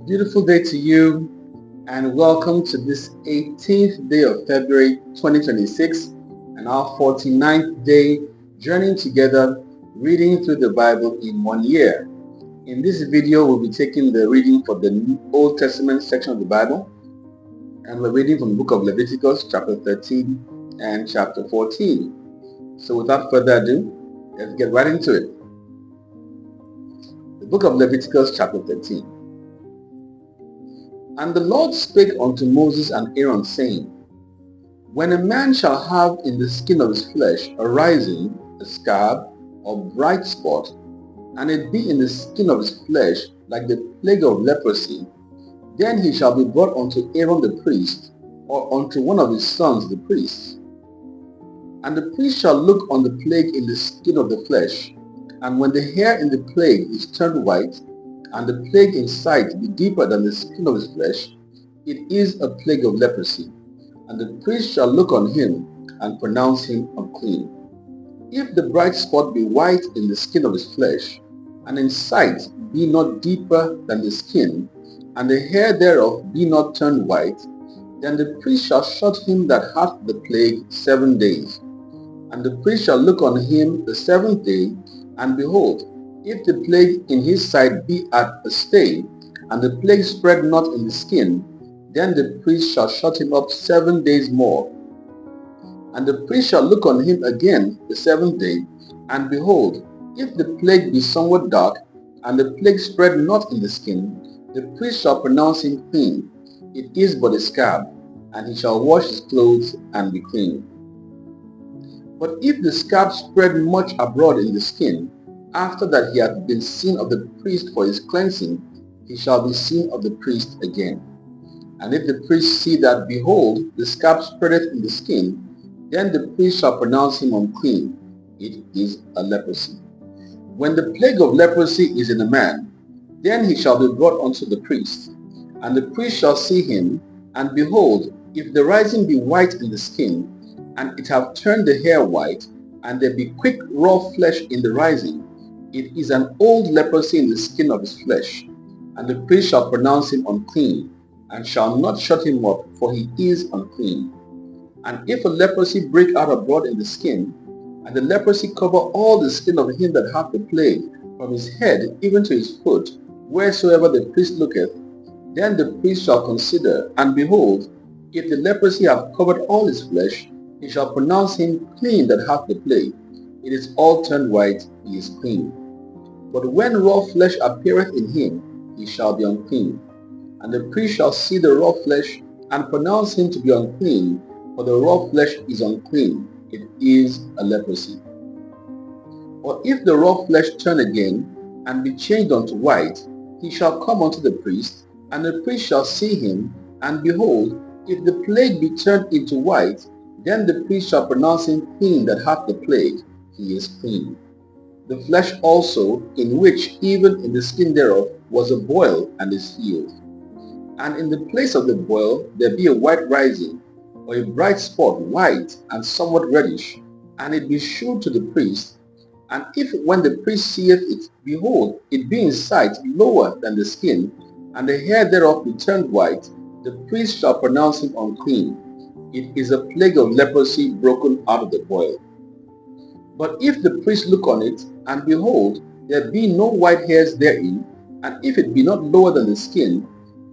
beautiful day to you, and welcome to this 18th day of February 2026 and our 49th day journeying together reading through the Bible in 1 year. In this video, we'll be taking the reading for the Old Testament section of the Bible, and we're reading from the book of Leviticus chapter 13 and chapter 14. So without further ado, let's get right into it. The book of Leviticus chapter 13. And the Lord spake unto Moses and Aaron, saying, When a man shall have in the skin of his flesh a rising, a scab, or bright spot, and it be in the skin of his flesh like the plague of leprosy, then he shall be brought unto Aaron the priest, or unto one of his sons the priests. And the priest shall look on the plague in the skin of the flesh, and when the hair in the plague is turned white, and the plague in sight be deeper than the skin of his flesh, it is a plague of leprosy, and the priest shall look on him and pronounce him unclean. If the bright spot be white in the skin of his flesh, and in sight be not deeper than the skin, and the hair thereof be not turned white, then the priest shall shut him that hath the plague 7 days. And the priest shall look on him the 7th day, and behold, if the plague in his side be at a stay, and the plague spread not in the skin, then the priest shall shut him up 7 days more. And the priest shall look on him again the 7th day, and behold, if the plague be somewhat dark, and the plague spread not in the skin, the priest shall pronounce him clean. It is but a scab, and he shall wash his clothes and be clean. But if the scab spread much abroad in the skin, after that he hath been seen of the priest for his cleansing, he shall be seen of the priest again. And if the priest see that, behold, the scab spreadeth in the skin, then the priest shall pronounce him unclean. It is a leprosy. When the plague of leprosy is in a man, then he shall be brought unto the priest. And the priest shall see him, and behold, if the rising be white in the skin, and it have turned the hair white, and there be quick raw flesh in the rising, it is an old leprosy in the skin of his flesh, and the priest shall pronounce him unclean, and shall not shut him up, for he is unclean. And if a leprosy break out abroad in the skin, and the leprosy cover all the skin of him that hath the plague, from his head even to his foot, wheresoever the priest looketh, then the priest shall consider, and behold, if the leprosy have covered all his flesh, he shall pronounce him clean that hath the plague. It is all turned white, he is clean. But when raw flesh appeareth in him, he shall be unclean. And the priest shall see the raw flesh, and pronounce him to be unclean, for the raw flesh is unclean. It is a leprosy. Or if the raw flesh turn again, and be changed unto white, he shall come unto the priest, and the priest shall see him, and behold, if the plague be turned into white, then the priest shall pronounce him clean that hath the plague. He is clean. The flesh also, in which even in the skin thereof was a boil, and is healed. And in the place of the boil there be a white rising, or a bright spot, white and somewhat reddish, and it be shewed to the priest. And if when the priest seeth it, behold, it be in sight lower than the skin, and the hair thereof be turned white, the priest shall pronounce him unclean. It is a plague of leprosy broken out of the boil. But if the priest look on it, and behold, there be no white hairs therein, and if it be not lower than the skin,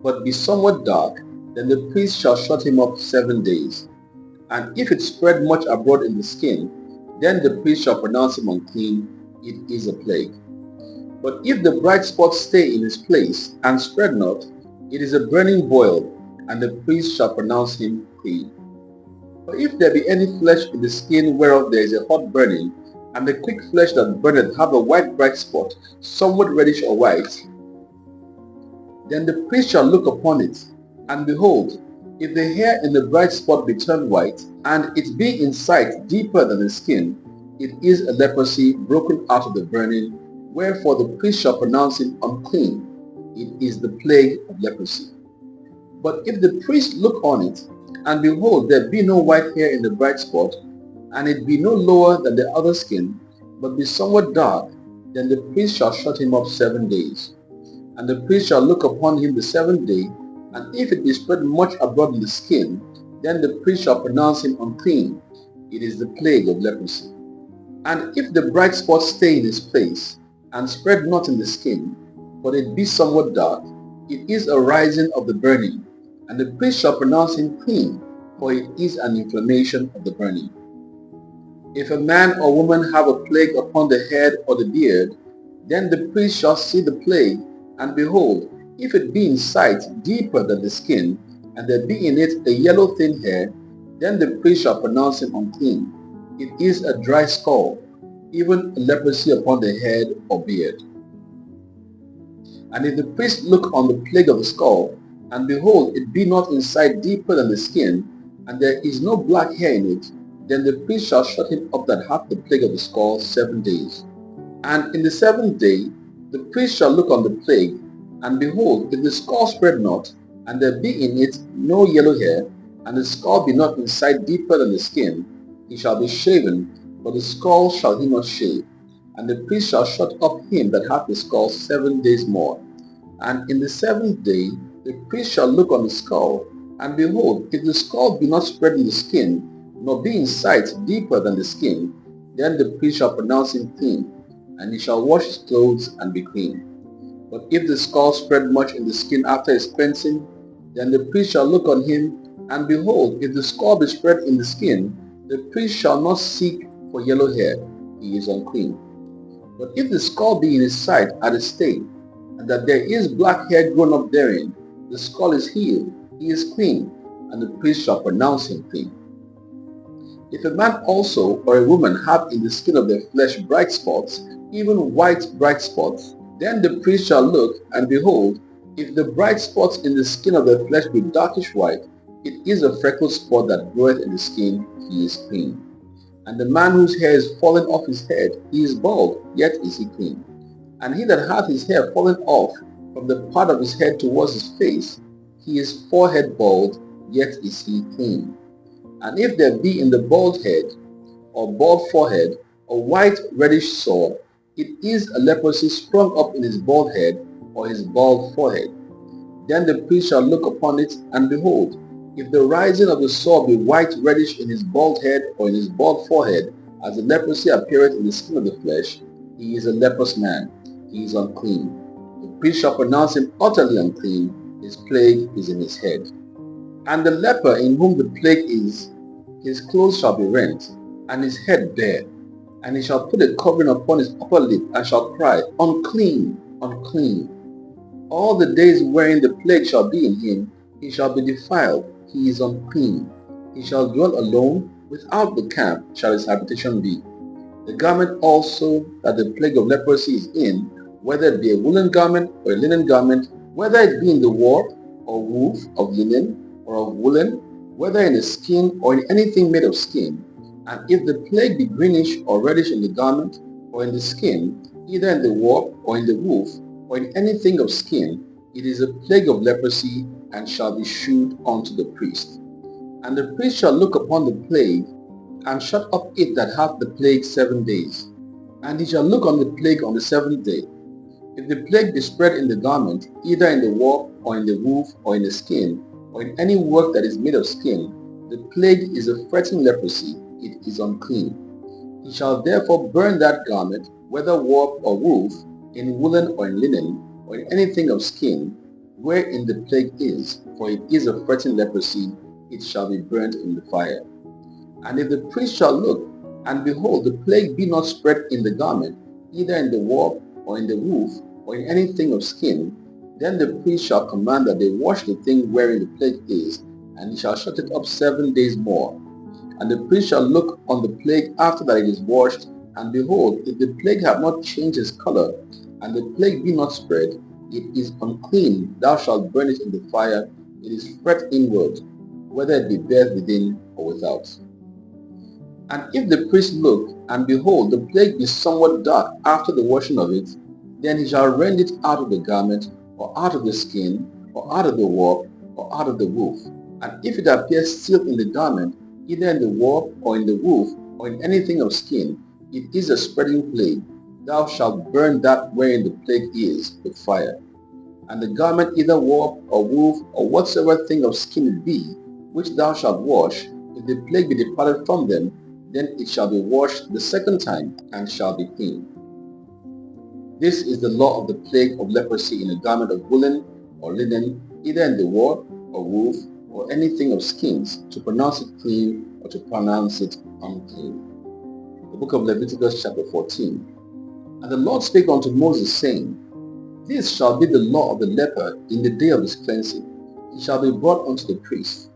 but be somewhat dark, then the priest shall shut him up 7 days. And if it spread much abroad in the skin, then the priest shall pronounce him unclean. It is a plague. But if the bright spot stay in his place, and spread not, it is a burning boil, and the priest shall pronounce him clean. But if there be any flesh in the skin whereof there is a hot burning, and the quick flesh that burneth have a white bright spot, somewhat reddish or white, then the priest shall look upon it, and behold, if the hair in the bright spot be turned white, and it be in sight deeper than the skin, it is a leprosy broken out of the burning, wherefore the priest shall pronounce him unclean. It is the plague of leprosy. But if the priest look on it, and behold, there be no white hair in the bright spot, and it be no lower than the other skin, but be somewhat dark, then the priest shall shut him up 7 days. And the priest shall look upon him the seventh day, and if it be spread much abroad in the skin, then the priest shall pronounce him unclean. It is the plague of leprosy. And if the bright spot stay in his face, and spread not in the skin, but it be somewhat dark, it is a rising of the burning, and the priest shall pronounce him clean, for it is an inflammation of the burning. If a man or woman have a plague upon the head or the beard, then the priest shall see the plague, and behold, if it be in sight deeper than the skin, and there be in it a yellow thin hair, then the priest shall pronounce him unclean. It is a dry scald, even leprosy upon the head or beard. And if the priest look on the plague of the skull, and behold, it be not in sight deeper than the skin, and there is no black hair in it, then the priest shall shut him up that hath the plague of the skull 7 days. And in the 7th day the priest shall look on the plague, and behold, if the skull spread not, and there be in it no yellow hair, and the skull be not in sight deeper than the skin, he shall be shaven, but the skull shall he not shave. And the priest shall shut up him that hath the skull 7 days more. And in the 7th day the priest shall look on the skull, and behold, if the skull be not spread in the skin, nor be in sight deeper than the skin, then the priest shall pronounce him clean, and he shall wash his clothes and be clean. But if the skull spread much in the skin after his cleansing, then the priest shall look on him, and behold, if the skull be spread in the skin, the priest shall not seek for yellow hair, he is unclean. But if the skull be in his sight at a state, and that there is black hair grown up therein, the skull is healed, he is clean, and the priest shall pronounce him clean. If a man also or a woman have in the skin of their flesh bright spots, even white bright spots, then the priest shall look, and behold, if the bright spots in the skin of their flesh be darkish white, it is a freckled spot that groweth in the skin, he is clean. And the man whose hair is fallen off his head, he is bald, yet is he clean. And he that hath his hair fallen off from the part of his head towards his face, he is forehead bald, yet is he clean. And if there be in the bald head, or bald forehead, a white reddish sore, it is a leprosy sprung up in his bald head, or his bald forehead. Then the priest shall look upon it, and behold, if the rising of the sore be white reddish in his bald head, or in his bald forehead, as the leprosy appeareth in the skin of the flesh, he is a leprous man, he is unclean. The priest shall pronounce him utterly unclean, his plague is in his head. And the leper in whom the plague is, his clothes shall be rent, and his head bare, and he shall put a covering upon his upper lip, and shall cry, Unclean, unclean. All the days wherein the plague shall be in him, he shall be defiled, he is unclean. He shall dwell alone, without the camp shall his habitation be. The garment also that the plague of leprosy is in, whether it be a woolen garment or a linen garment, whether it be in the warp or woof of linen or of woolen, whether in the skin or in anything made of skin, and if the plague be greenish or reddish in the garment or in the skin, either in the warp or in the woof or in anything of skin, it is a plague of leprosy, and shall be shewed unto the priest. And the priest shall look upon the plague, and shut up it that hath the plague 7 days. And he shall look on the plague on the 7th day. If the plague be spread in the garment, either in the warp or in the woof or in the skin, or in any work that is made of skin, the plague is a fretting leprosy, it is unclean. He shall therefore burn that garment, whether warp or woof, in woolen or in linen, or in anything of skin, wherein the plague is, for it is a fretting leprosy, it shall be burnt in the fire. And if the priest shall look, and behold, the plague be not spread in the garment, either in the warp or in the woof, or in anything of skin, then the priest shall command that they wash the thing wherein the plague is, and he shall shut it up 7 days more. And the priest shall look on the plague after that it is washed, and behold, if the plague have not changed its color, and the plague be not spread, it is unclean, thou shalt burn it in the fire, it is fret inward, whether it be bare within or without. And if the priest look, and behold, the plague be somewhat dark after the washing of it, then he shall rend it out of the garment, or out of the skin, or out of the warp, or out of the woof. And if it appear still in the garment, either in the warp, or in the woof, or in anything of skin, it is a spreading plague. Thou shalt burn that wherein the plague is with fire. And the garment either warp or woof or whatsoever thing of skin it be, which thou shalt wash, if the plague be departed from them, then it shall be washed the second time, and shall be clean. This is the law of the plague of leprosy in a garment of woolen or linen, either in the warp or woof or anything of skins, to pronounce it clean or to pronounce it unclean. The book of Leviticus chapter 14. And the Lord spake unto Moses, saying, This shall be the law of the leper in the day of his cleansing. He shall be brought unto the priest.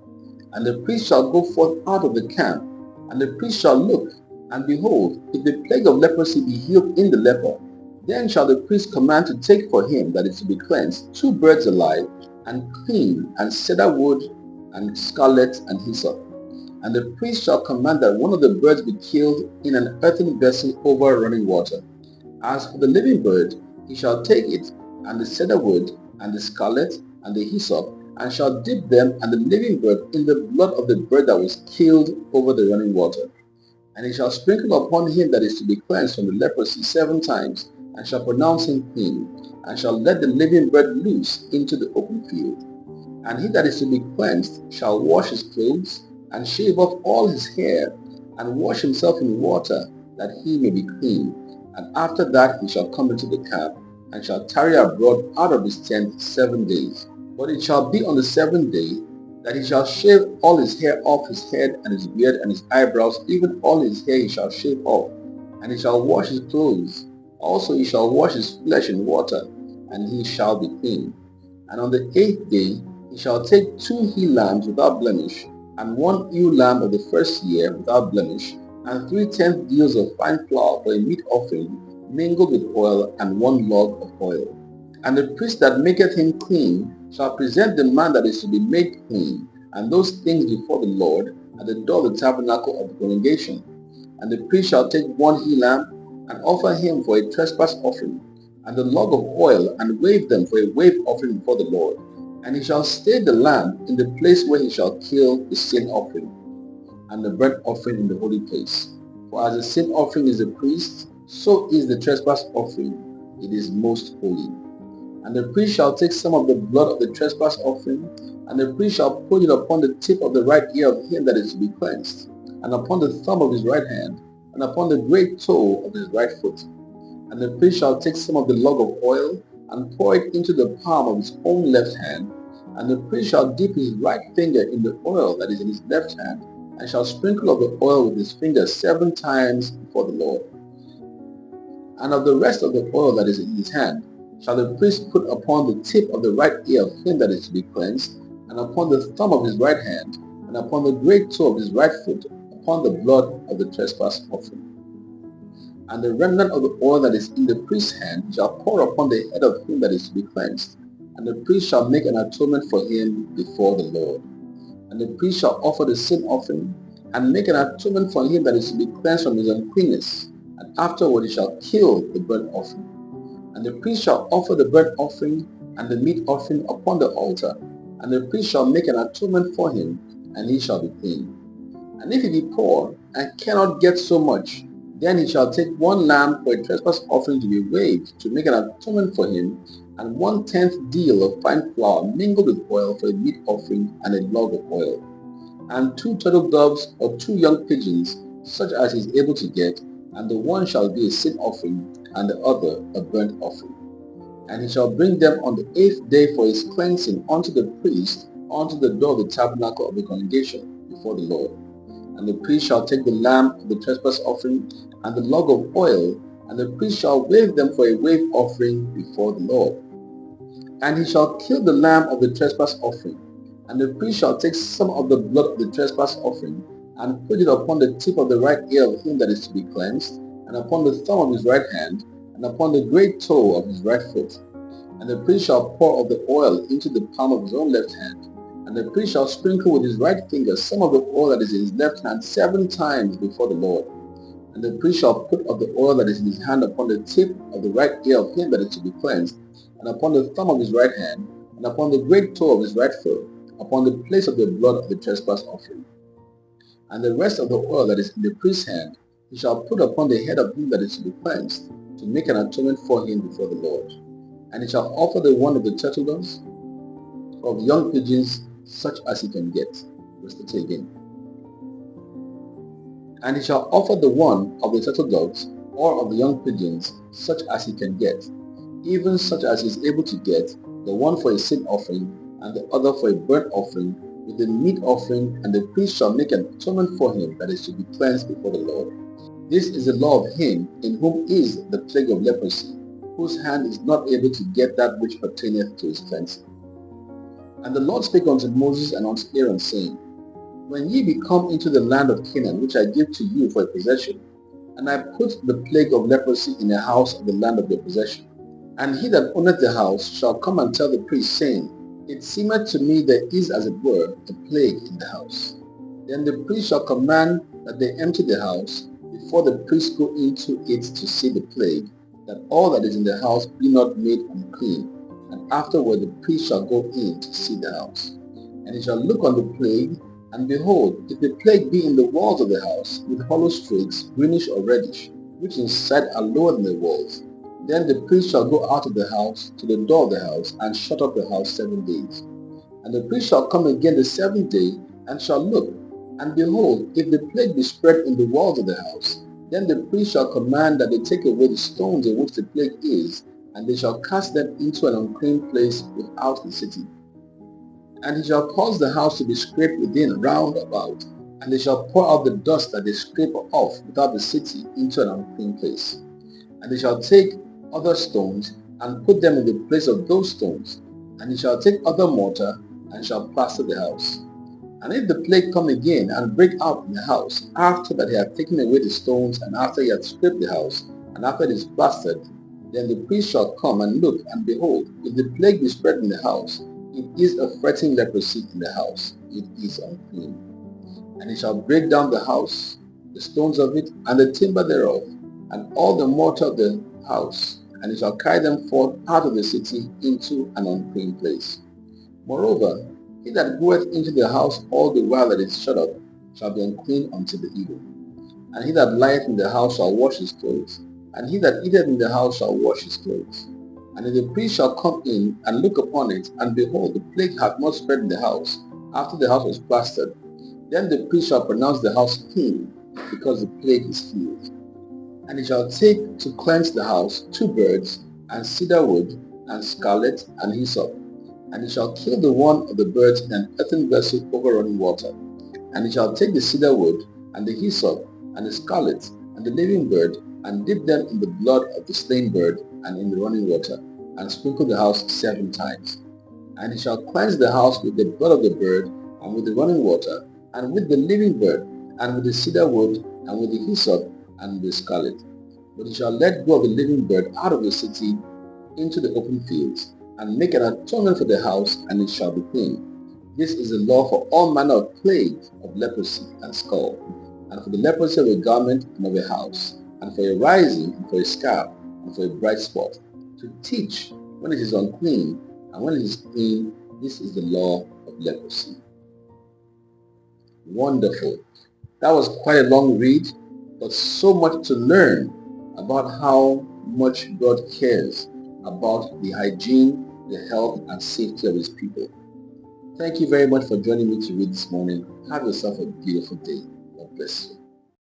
And the priest shall go forth out of the camp, and the priest shall look, and behold, if the plague of leprosy be healed in the leper, then shall the priest command to take for him that is to be cleansed 2 birds alive, and clean, and cedar wood, and scarlet, and hyssop. And the priest shall command that one of the birds be killed in an earthen vessel over running water. As for the living bird, he shall take it, and the cedar wood, and the scarlet, and the hyssop, and shall dip them and the living bird in the blood of the bird that was killed over the running water. And he shall sprinkle upon him that is to be cleansed from the leprosy 7 times, and shall pronounce him clean, and shall let the living bird loose into the open field. And he that is to be cleansed shall wash his clothes, and shave off all his hair, and wash himself in water, that he may be clean. And after that he shall come into the camp, and shall tarry abroad out of his tent 7 days. But it shall be on the 7th day that he shall shave all his hair off his head, and his beard, and his eyebrows, even all his hair he shall shave off. And he shall wash his clothes. Also he shall wash his flesh in water, and he shall be clean. And on the 8th day he shall take 2 he-lambs without blemish, and 1 ewe lamb of the first year without blemish, and 3/10 deals of fine flour for a meat offering, mingled with oil, and 1 log of oil. And the priest that maketh him clean shall present the man that is to be made clean, and those things before the Lord, at the door of the tabernacle of the congregation. And the priest shall take 1 he-lamb, and offer him for a trespass offering, and the log of oil, and wave them for a wave offering before the Lord. And he shall stay the lamb in the place where he shall kill the sin offering, and the burnt offering in the holy place. For as the sin offering is the priest, so is the trespass offering. It is most holy. And the priest shall take some of the blood of the trespass offering, and the priest shall put it upon the tip of the right ear of him that is to be cleansed, and upon the thumb of his right hand, and upon the great toe of his right foot. And the priest shall take some of the log of oil, and pour it into the palm of his own left hand, and the priest shall dip his right finger in the oil that is in his left hand, and shall sprinkle of the oil with his finger 7 times before the Lord. And of the rest of the oil that is in his hand shall the priest put upon the tip of the right ear of him that is to be cleansed, and upon the thumb of his right hand, and upon the great toe of his right foot, upon the blood of the trespass offering. And the remnant of the oil that is in the priest's hand shall pour upon the head of him that is to be cleansed, and the priest shall make an atonement for him before the Lord. And the priest shall offer the sin offering, and make an atonement for him that is to be cleansed from his uncleanness, and afterward he shall kill the burnt offering. And the priest shall offer the burnt offering and the meat offering upon the altar, and the priest shall make an atonement for him, and he shall be clean. And if he be poor, and cannot get so much, then he shall take 1 lamb for a trespass offering to be waved, to make an atonement for him, and 1/10 deal of fine flour mingled with oil for a meat offering, and a log of oil. And 2 turtle doves or 2 young pigeons, such as he is able to get, and the one shall be a sin offering, and the other a burnt offering. And he shall bring them on the 8th day for his cleansing unto the priest, unto the door of the tabernacle of the congregation, before the Lord. And the priest shall take the lamb of the trespass offering, and the log of oil, and the priest shall wave them for a wave offering before the Lord. And he shall kill the lamb of the trespass offering, and the priest shall take some of the blood of the trespass offering, and put it upon the tip of the right ear of him that is to be cleansed, and upon the thumb of his right hand, and upon the great toe of his right foot. And the priest shall pour of the oil into the palm of his own left hand, and the priest shall sprinkle with his right finger some of the oil that is in his left hand 7 times before the Lord. And the priest shall put of the oil that is in his hand upon the tip of the right ear of him that is to be cleansed, and upon the thumb of his right hand, and upon the great toe of his right foot, upon the place of the blood of the trespass offering. And the rest of the oil that is in the priest's hand he shall put upon the head of him that is to be cleansed, to make an atonement for him before the Lord. And he shall offer the one of the turtle doves, or of the young pigeons, such as he can get. Verse 30 again. And he shall offer the one of the turtle doves, or of the young pigeons, such as he can get, even such as he is able to get, the one for a sin offering, and the other for a burnt offering, with the meat offering, and the priest shall make an atonement for him, that is to be cleansed before the Lord. This is the law of him in whom is the plague of leprosy, whose hand is not able to get that which pertaineth to his cleansing. And the Lord spake unto Moses and unto Aaron, saying, When ye be come into the land of Canaan, which I give to you for a possession, and I put the plague of leprosy in a house of the land of your possession, and he that owneth the house shall come and tell the priest, saying, It seemeth to me there is as it were a plague in the house. Then the priest shall command that they empty the house, before the priest go into it to see the plague, that all that is in the house be not made unclean, and afterward the priest shall go in to see the house. And he shall look on the plague, and behold, if the plague be in the walls of the house, with hollow streaks, greenish or reddish, which inside are lower than the walls, then the priest shall go out of the house to the door of the house, and shut up the house 7 days. And the priest shall come again the 7th day, and shall look, and behold, if the plague be spread in the walls of the house, then the priest shall command that they take away the stones in which the plague is, and they shall cast them into an unclean place without the city. And he shall cause the house to be scraped within round about, and they shall pour out the dust that they scrape off without the city into an unclean place. And they shall take other stones, and put them in the place of those stones, and he shall take other mortar, and shall plaster the house. And if the plague come again and break out in the house, after that he hath taken away the stones, and after he hath scraped the house, and after it is plastered, then the priest shall come and look, and behold, if the plague be spread in the house, it is a fretting leprosy in the house, it is unclean. And he shall break down the house, the stones of it, and the timber thereof, and all the mortar of the house, and he shall carry them forth out of the city into an unclean place. Moreover, he that goeth into the house all the while that it is shut up shall be unclean until the evening. And he that lieth in the house shall wash his clothes, and he that eateth in the house shall wash his clothes. And if the priest shall come in and look upon it, and behold, the plague hath not spread in the house, after the house was plastered, then the priest shall pronounce the house clean, because the plague is healed. And he shall take to cleanse the house 2 birds, and cedar wood, and scarlet, and hyssop. And he shall kill the one of the birds in an earthen vessel over running water. And he shall take the cedar wood, and the hyssop, and the scarlet, and the living bird, and dip them in the blood of the slain bird, and in the running water, and sprinkle the house 7 times. And he shall cleanse the house with the blood of the bird, and with the running water, and with the living bird, and with the cedar wood, and with the hyssop, and with the scarlet. But he shall let go of the living bird out of the city into the open fields, and make an atonement for the house, and it shall be clean. This is the law for all manner of plagues of leprosy and scald, and for the leprosy of a garment and of a house, and for a rising, and for a scab, and for a bright spot, to teach when it is unclean, and when it is clean. This is the law of leprosy. Wonderful. That was quite a long read, but so much to learn about how much God cares about the hygiene, the health, and safety of his people. Thank you very much for joining me to read this morning. Have yourself a beautiful day. God bless you.